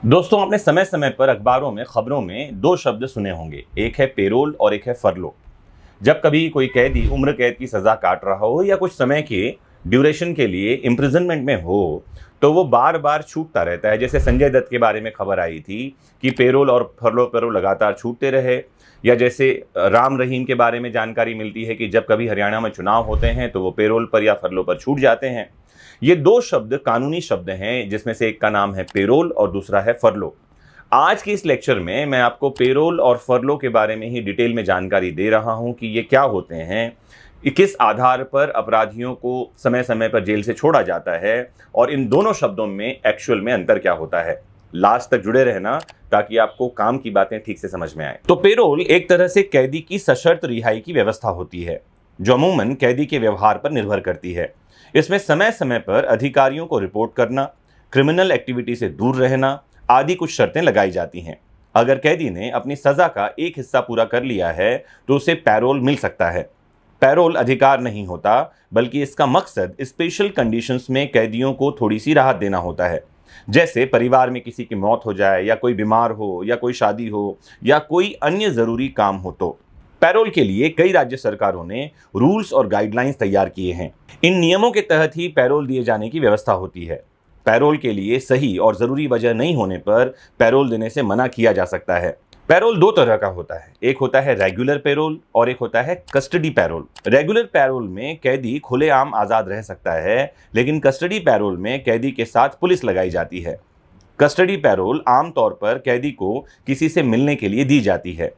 दोस्तों, आपने समय समय पर अखबारों में खबरों में दो शब्द सुने होंगे, एक है पेरोल और एक है फरलो। जब कभी कोई कैदी उम्र कैद की सजा काट रहा हो या कुछ समय के ड्यूरेशन के लिए इम्प्रिजनमेंट में हो तो वो बार बार छूटता रहता है। जैसे संजय दत्त के बारे में खबर आई थी कि पेरोल और फरलो पर वो लगातार छूटते रहे, या जैसे राम रहीम के बारे में जानकारी मिलती है कि जब कभी हरियाणा में चुनाव होते हैं तो वो पेरोल पर या फरलो पर छूट जाते हैं। ये दो शब्द कानूनी शब्द हैं, जिसमें से एक का नाम है पेरोल और दूसरा है फरलो। आज के इस लेक्चर में मैं आपको पेरोल और फरलो के बारे में ही डिटेल में जानकारी दे रहा हूं कि ये क्या होते हैं, किस आधार पर अपराधियों को समय समय पर जेल से छोड़ा जाता है और इन दोनों शब्दों में एक्चुअल में अंतर क्या होता है। लास्ट तक जुड़े रहना ताकि आपको काम की बातें ठीक से समझ में आए। तो पेरोल एक तरह से कैदी की सशर्त रिहाई की व्यवस्था होती है, जो अमूमन कैदी के व्यवहार पर निर्भर करती है। इसमें समय समय पर अधिकारियों को रिपोर्ट करना, क्रिमिनल एक्टिविटी से दूर रहना आदि कुछ शर्तें लगाई जाती हैं। अगर कैदी ने अपनी सजा का एक हिस्सा पूरा कर लिया है तो उसे पैरोल मिल सकता है। पैरोल अधिकार नहीं होता, बल्कि इसका मकसद स्पेशल कंडीशंस में कैदियों को थोड़ी सी राहत देना होता है। जैसे परिवार में किसी की मौत हो जाए, या कोई बीमार हो, या कोई शादी हो, या कोई अन्य ज़रूरी काम हो। तो पैरोल के लिए कई राज्य सरकारों ने रूल्स और गाइडलाइंस तैयार किए हैं। इन नियमों के तहत ही पैरोल दिए जाने की व्यवस्था होती है। पैरोल के लिए सही और ज़रूरी वजह नहीं होने पर पैरोल देने से मना किया जा सकता है। पैरोल दो तरह का होता है, एक होता है रेगुलर पैरोल और एक होता है कस्टडी पैरोल। रेगुलर पैरोल में कैदी खुलेआम आज़ाद रह सकता है, लेकिन कस्टडी पैरोल में कैदी के साथ पुलिस लगाई जाती है। कस्टडी पैरोल आमतौर पर कैदी को किसी से मिलने के लिए दी जाती है।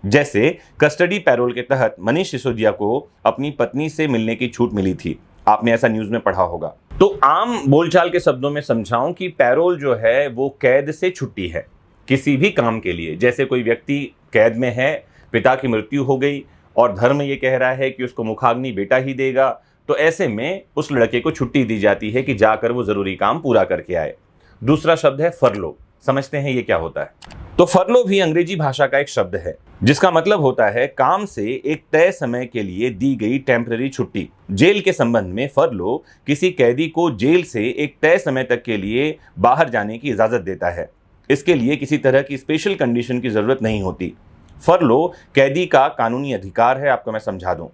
जैसे कस्टडी पैरोल के तहत मनीष सिसोदिया को अपनी पत्नी से मिलने की छूट मिली थी। आपने ऐसा न्यूज़ में पढ़ा होगा। तो आम बोलचाल के शब्दों में समझाऊं कि पैरोल जो है वो कैद से छुट्टी है किसी भी काम के लिए। जैसे कोई व्यक्ति कैद में है, पिता की मृत्यु हो गई और धर्म ये कह रहा है कि उसको मुखाग्नि बेटा ही देगा, तो ऐसे में उस लड़के को छुट्टी दी जाती है कि जाकर वो ज़रूरी काम पूरा करके आए। दूसरा शब्द है फरलो। समझते हैं ये क्या होता है। तो फरलो भी अंग्रेजी भाषा का एक शब्द है, जिसका मतलब होता है काम से एक तय समय के लिए दी गई टेम्पररी छुट्टी। जेल के संबंध में फरलो किसी कैदी को जेल से एक तय समय तक के लिए बाहर जाने की इजाज़त देता है। इसके लिए किसी तरह की स्पेशल कंडीशन की ज़रूरत नहीं होती। फरलो कैदी का कानूनी अधिकार है। आपको मैं समझा दूं,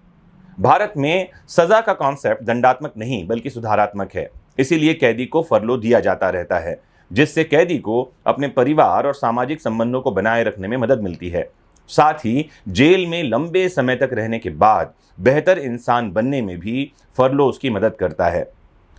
भारत में सज़ा का कॉन्सेप्ट दंडात्मक नहीं बल्कि सुधारात्मक है। इसीलिए कैदी को फरलो दिया जाता रहता है, जिससे कैदी को अपने परिवार और सामाजिक संबंधों को बनाए रखने में मदद मिलती है। साथ ही जेल में लंबे समय तक रहने के बाद बेहतर इंसान बनने में भी फरलो उसकी मदद करता है।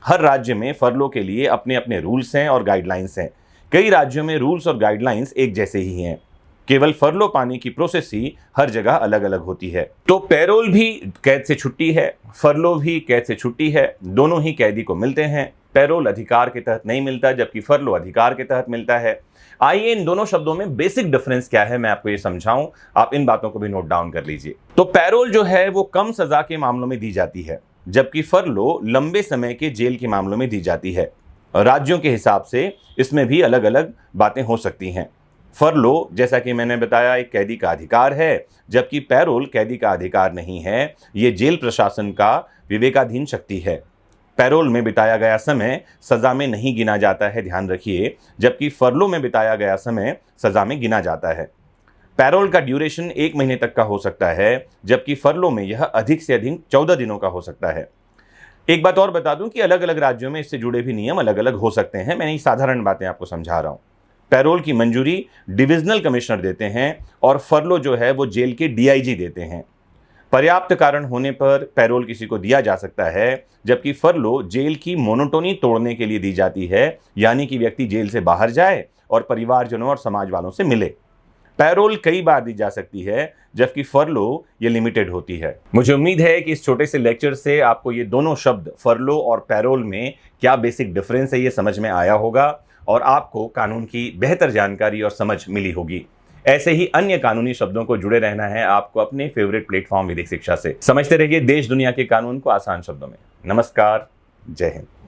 हर राज्य में फरलो के लिए अपने अपने रूल्स हैं और गाइडलाइंस हैं। कई राज्यों में रूल्स और गाइडलाइंस एक जैसे ही हैं, केवल फरलो पाने की प्रोसेस ही हर जगह अलग अलग होती है। तो पैरोल भी कैद से छुट्टी है, फरलो भी कैद से छुट्टी है। दोनों ही कैदी को मिलते हैं। पैरोल अधिकार के तहत नहीं मिलता, जबकि फरलो अधिकार के तहत मिलता है। आइए इन दोनों शब्दों में बेसिक डिफरेंस क्या है मैं आपको ये समझाऊं। आप इन बातों को भी नोट डाउन कर लीजिए। तो पैरोल जो है वो कम सजा के मामलों में दी जाती है, जबकि फरलो लंबे समय के जेल के मामलों में दी जाती है। राज्यों के हिसाब से इसमें भी अलग अलग बातें हो सकती हैं। फरलो, जैसा कि मैंने बताया, एक कैदी का अधिकार है, जबकि पैरोल कैदी का अधिकार नहीं है। ये जेल प्रशासन का विवेकाधीन शक्ति है। पैरोल में बिताया गया समय सज़ा में नहीं गिना जाता है, ध्यान रखिए, जबकि फरलो में बिताया गया समय सज़ा में गिना जाता है। पैरोल का ड्यूरेशन 1 महीने तक का हो सकता है, जबकि फरलो में यह अधिक से अधिक 14 दिनों का हो सकता है। एक बात और बता दूं कि अलग अलग राज्यों में इससे जुड़े भी नियम अलग अलग हो सकते हैं। मैंने ये साधारण बातें आपको समझा रहा हूँ। पैरोल की मंजूरी डिविजनल कमिश्नर देते हैं और फरलो जो है वो जेल के डीआईजी देते हैं। पर्याप्त कारण होने पर पैरोल किसी को दिया जा सकता है, जबकि फरलो जेल की मोनोटोनी तोड़ने के लिए दी जाती है, यानी कि व्यक्ति जेल से बाहर जाए और परिवारजनों और समाज वालों से मिले। पैरोल कई बार दी जा सकती है, जबकि फरलो ये लिमिटेड होती है। मुझे उम्मीद है कि इस छोटे से लेक्चर से आपको ये दोनों शब्द फरलो और पैरोल में क्या बेसिक डिफरेंस है ये समझ में आया होगा और आपको कानून की बेहतर जानकारी और समझ मिली होगी। ऐसे ही अन्य कानूनी शब्दों को जुड़े रहना है आपको अपने फेवरेट प्लेटफॉर्म विधिक शिक्षा से। समझते रहिए देश दुनिया के कानून को आसान शब्दों में। नमस्कार, जय हिंद।